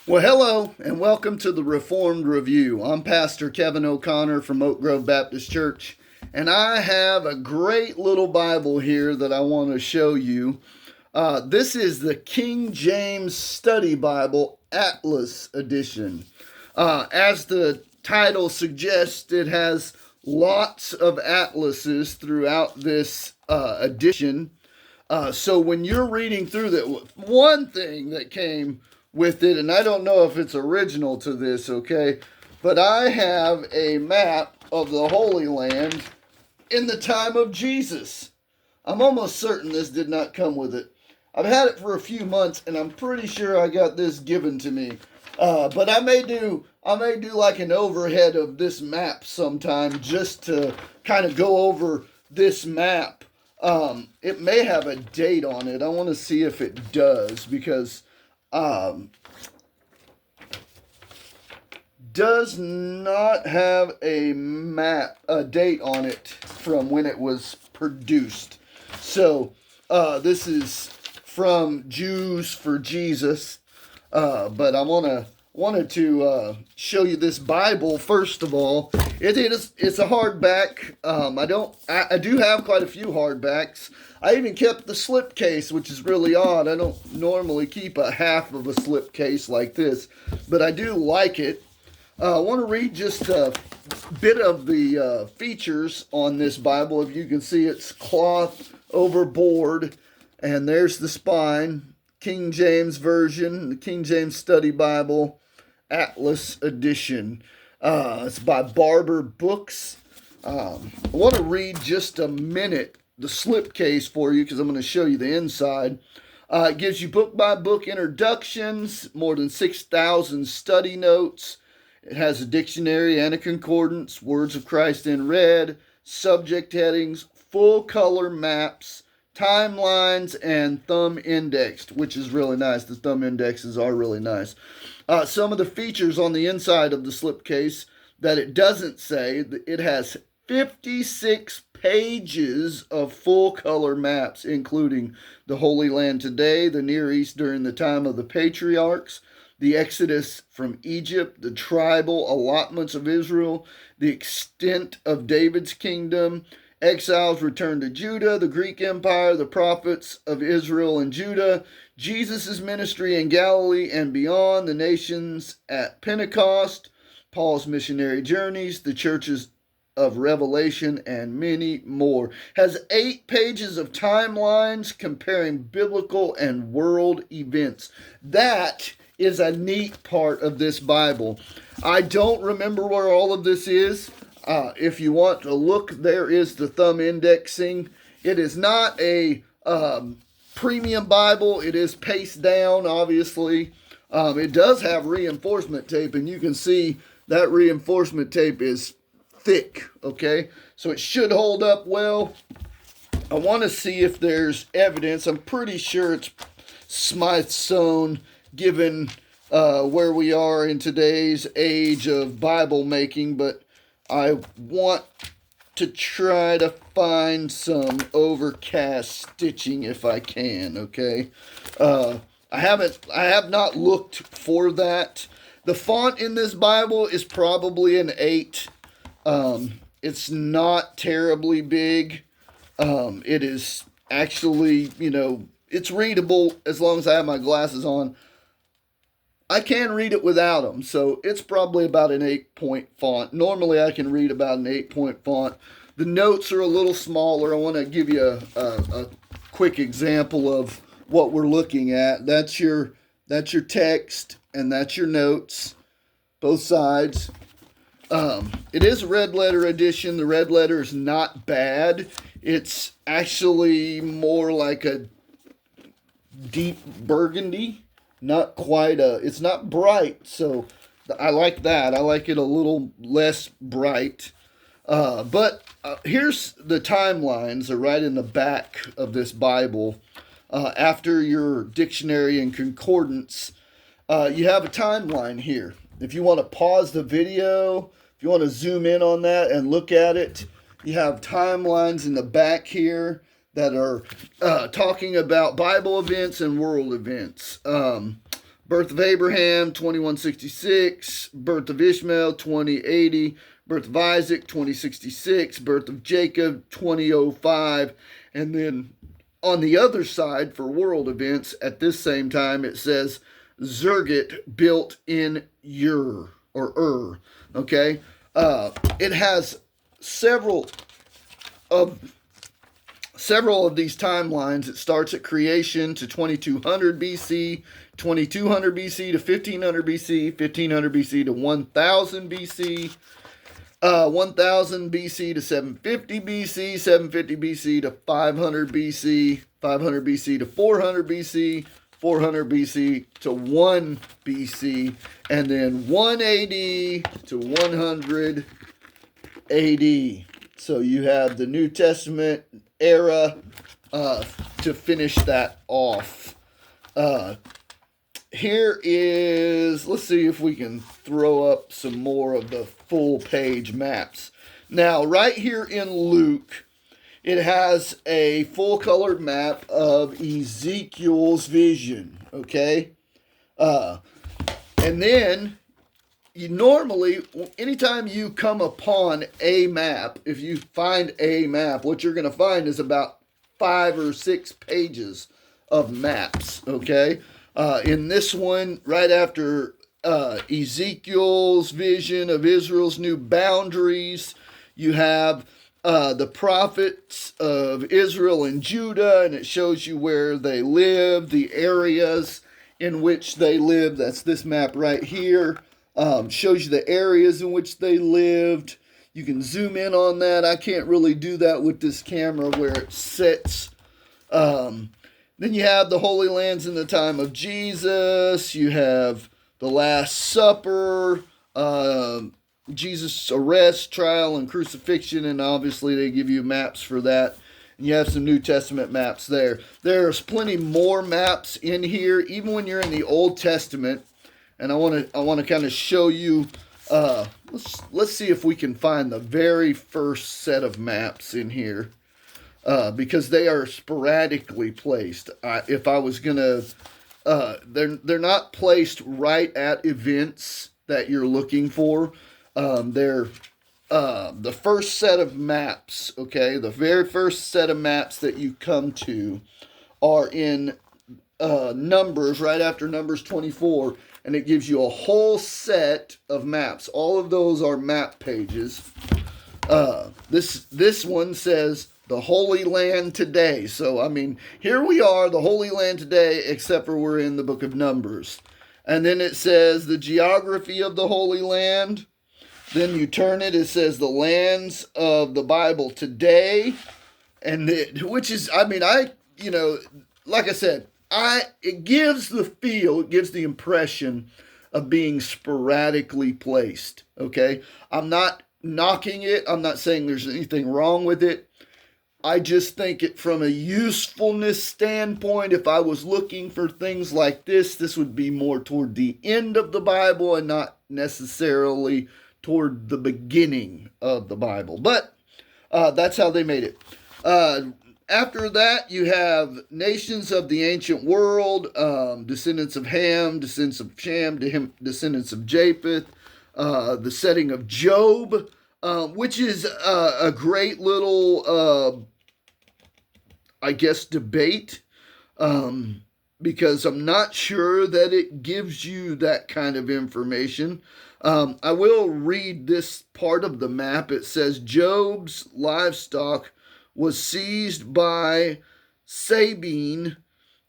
Well, hello, and welcome to the Reformed Review. I'm Pastor Kevin O'Connor from Oak Grove Baptist Church, and I have a great little Bible here that I want to show you. This is the King James Study Bible Atlas Edition. As the title suggests, it has lots of atlases throughout this edition. So when you're reading through that, one thing that came with it, and I don't know if it's original to this, okay, but I have a map of the Holy Land in the time of Jesus. I'm almost certain this did not come with it. I've had it for a few months, and I'm pretty sure I got this given to me. But I may do like an overhead of this map sometime, just to kind of go over this map. It may have a date on it. I want to see if it does, because does not have a date on it from when it was produced. So this is from Jews for Jesus, but I wanted to show you this Bible first of all. It's a hardback. I do have quite a few hardbacks. I even kept the slipcase, which is really odd. I don't normally keep a half of a slipcase like this, but I do like it. I want to read just a bit of the features on this Bible. If you can see, it's cloth over board, and there's the spine. King James Version, the King James Study Bible, Atlas Edition. It's by Barber Books. I want to read just a minute the slipcase for you, because I'm going to show you the inside. It gives you book-by-book introductions, more than 6,000 study notes. It has a dictionary and a concordance, words of Christ in red, subject headings, full color maps, timelines, and thumb indexed, which is really nice. The thumb indexes are really nice. Some of the features on the inside of the slipcase that it doesn't say, it has 56 pages of full color maps, including the Holy Land today, the Near East during the time of the patriarchs, the Exodus from Egypt, the tribal allotments of Israel, the extent of David's kingdom, exiles returned to Judah, the Greek Empire, the prophets of Israel and Judah, Jesus' ministry in Galilee and beyond, the nations at Pentecost, Paul's missionary journeys, the churches of Revelation, and many more. Has 8 pages of timelines comparing biblical and world events. That is a neat part of this Bible. I don't remember where all of this is. If you want to look, there is the thumb indexing. It is not a premium Bible. It is paced down, obviously. It does have reinforcement tape, and you can see that reinforcement tape is thick, okay? So it should hold up well. I want to see if there's evidence. I'm pretty sure it's Smythsonian, given where we are in today's age of Bible making, but I want to try to find some overcast stitching if I can, okay? I have not looked for that. The font in this Bible is probably an 8. It's not terribly big. It is actually, it's readable as long as I have my glasses on. I can read it without them, so it's probably about an 8-point font. Normally I can read about an 8-point font. The notes are a little smaller. I want to give you a quick example of what we're looking at. That's your text, and that's your notes, both sides. It is a red letter edition. The red letter is not bad. It's actually more like a deep burgundy. Not quite it's not bright, so I like that. I like it a little less bright. But here's the timelines are right in the back of this Bible. After your dictionary and concordance, you have a timeline here. If you want to pause the video, if you want to zoom in on that and look at it, you have timelines in the back here that are talking about Bible events and world events. Birth of Abraham, 2166. Birth of Ishmael, 2080. Birth of Isaac, 2066. Birth of Jacob, 2005. And then on the other side, for world events, at this same time, it says Zergit built in Ur, or Ur. Okay? It has several of these timelines. It starts at creation to 2200 BC, 2200 BC to 1500 BC, 1500 BC to 1000 BC, 1000 BC to 750 BC, 750 BC to 500 BC, 500 BC to 400 BC, 400 BC to 1 BC, and then 180 to 100 AD. So you have the New Testament era to finish that off. Here is, let's see if we can throw up some more of the full page maps. Now, right here in Luke, it has a full colored map of Ezekiel's vision, okay? And then, you normally, anytime you come upon a map, if you find a map, what you're going to find is about 5 or 6 pages of maps, okay? In this one, right after Ezekiel's vision of Israel's new boundaries, you have the prophets of Israel and Judah, and it shows you where they live, the areas in which they live. That's this map right here. Shows you the areas in which they lived. You can zoom in on that. I can't really do that with this camera where it sits. Then you have the Holy Lands in the time of Jesus. You have the Last Supper, Jesus' arrest, trial, and crucifixion, and obviously they give you maps for that. And you have some New Testament maps there. There's plenty more maps in here, even when you're in the Old Testament. And I want to kind of show you. Let's see if we can find the very first set of maps in here. Because they are sporadically placed. If I was gonna, they're not placed right at events that you're looking for. They're the first set of maps. Okay, the very first set of maps that you come to are in Numbers, right after Numbers 24, and it gives you a whole set of maps. All of those are map pages. This one says the Holy Land today. So, I mean, here we are, the Holy Land today, except for we're in the book of Numbers. And then it says the geography of the Holy Land. Then you turn it, it says the lands of the Bible today. And which is, I mean, like I said, it gives the feel, it gives the impression of being sporadically placed. Okay? I'm not knocking it. I'm not saying there's anything wrong with it. I just think it from a usefulness standpoint, if I was looking for things like this would be more toward the end of the Bible and not necessarily toward the beginning of the Bible. But that's how they made it. After that, you have nations of the ancient world, descendants of Ham, descendants of Shem, descendants of Japheth, the setting of Job, which is a great little, debate, because I'm not sure that it gives you that kind of information. I will read this part of the map. It says Job's livestock was seized by Sabine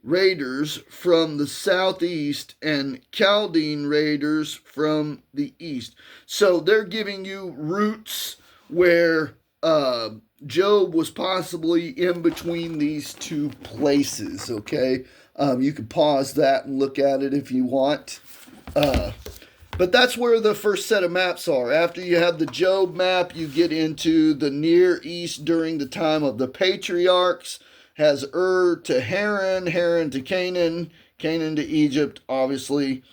raiders from the southeast and Chaldean raiders from the east. So they're giving you routes where Job was possibly in between these two places, okay? You can pause that and look at it if you want. But that's where the first set of maps are. After you have the Job map, you get into the Near East during the time of the patriarchs. Has Ur to Haran, Haran to Canaan, Canaan to Egypt, obviously,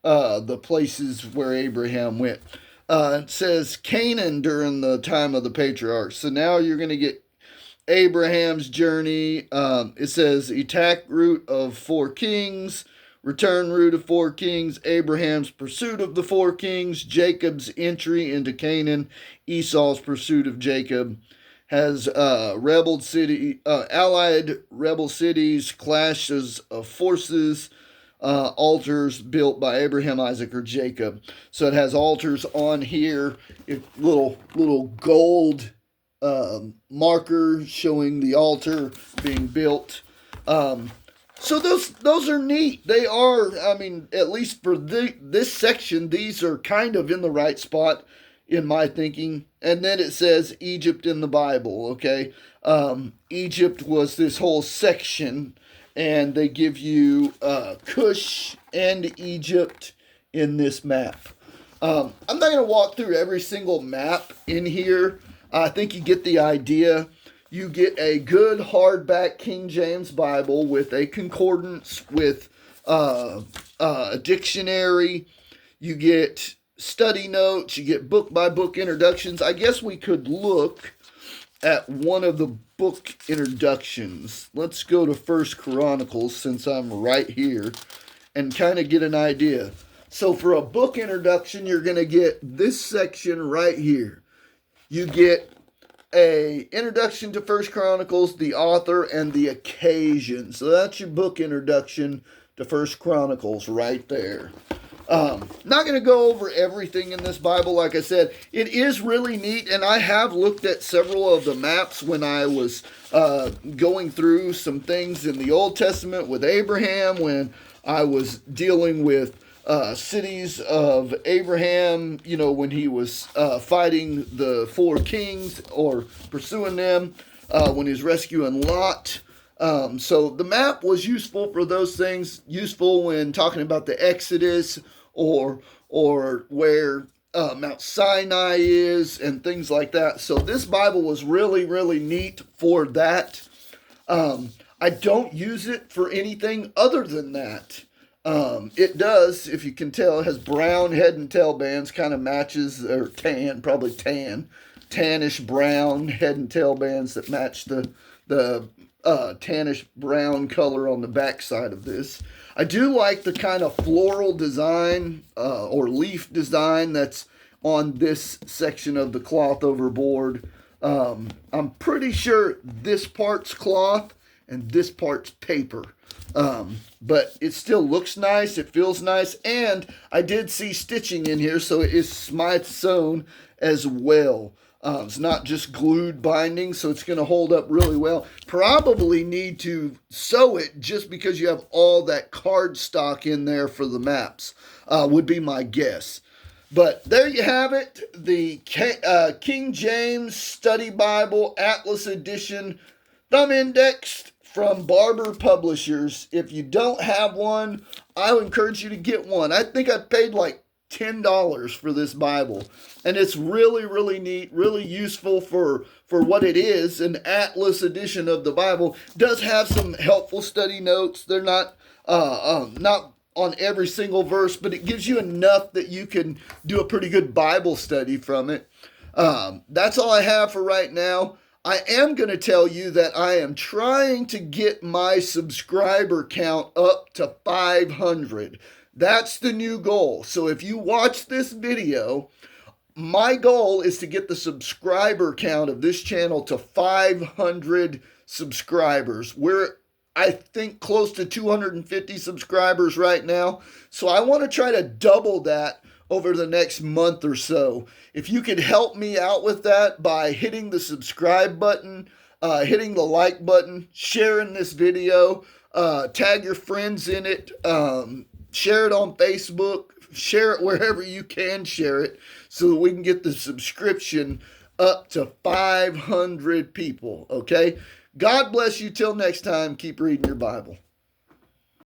the places where Abraham went. It says Canaan during the time of the patriarchs. So now you're going to get Abraham's journey. It says attack route of 4 kings, return route of 4 kings, Abraham's pursuit of the 4 kings, Jacob's entry into Canaan, Esau's pursuit of Jacob, has allied rebel cities, clashes of forces, altars built by Abraham, Isaac, or Jacob. So it has altars on here, little gold marker showing the altar being built. So those are neat. They are. I mean, at least for this section, these are kind of in the right spot in my thinking. And then it says Egypt in the Bible. Okay, Egypt was this whole section, and they give you Cush and Egypt in this map. I'm not going to walk through every single map in here. I think you get the idea. You get a good hardback King James Bible with a concordance, with a dictionary. You get study notes. You get book-by-book introductions. I guess we could look at one of the book introductions. Let's go to First Chronicles, since I'm right here, and kind of get an idea. So for a book introduction, you're going to get this section right here. You get a introduction to First Chronicles, the author, and the occasion. So that's your book introduction to First Chronicles right there. Not going to go over everything in this Bible. Like I said, it is really neat, and I have looked at several of the maps when I was going through some things in the Old Testament with Abraham, when I was dealing with cities of Abraham, when he was fighting the 4 kings or pursuing them, when he was rescuing Lot. So the map was useful for those things, useful when talking about the Exodus or where Mount Sinai is and things like that. So this Bible was really, really neat for that. I don't use it for anything other than that. It does, if you can tell, it has brown head and tail bands, kind of matches, or tan, probably tannish brown head and tail bands that match the tannish brown color on the back side of this. I do like the kind of floral design or leaf design that's on this section of the cloth overboard. I'm pretty sure this part's cloth and this part's paper. But it still looks nice, it feels nice, and I did see stitching in here, so it is Smythe sewn as well. It's not just glued binding, so it's going to hold up really well. Probably need to sew it just because you have all that cardstock in there for the maps, would be my guess. But there you have it, the King James Study Bible Atlas Edition, thumb indexed, from Barber Publishers. If you don't have one, I would encourage you to get one. I think I paid like $10 for this Bible. And it's really, really neat, really useful for what it is. An Atlas edition of the Bible does have some helpful study notes. They're not on every single verse, but it gives you enough that you can do a pretty good Bible study from it. That's all I have for right now. I am going to tell you that I am trying to get my subscriber count up to 500. That's the new goal. So if you watch this video, my goal is to get the subscriber count of this channel to 500 subscribers. We're, I think, close to 250 subscribers right now. So I want to try to double that over the next month or so. If you could help me out with that by hitting the subscribe button, hitting the like button, sharing this video, tag your friends in it, share it on Facebook, share it wherever you can share it, so that we can get the subscription up to 500 people, okay? God bless you. Till next time, keep reading your Bible.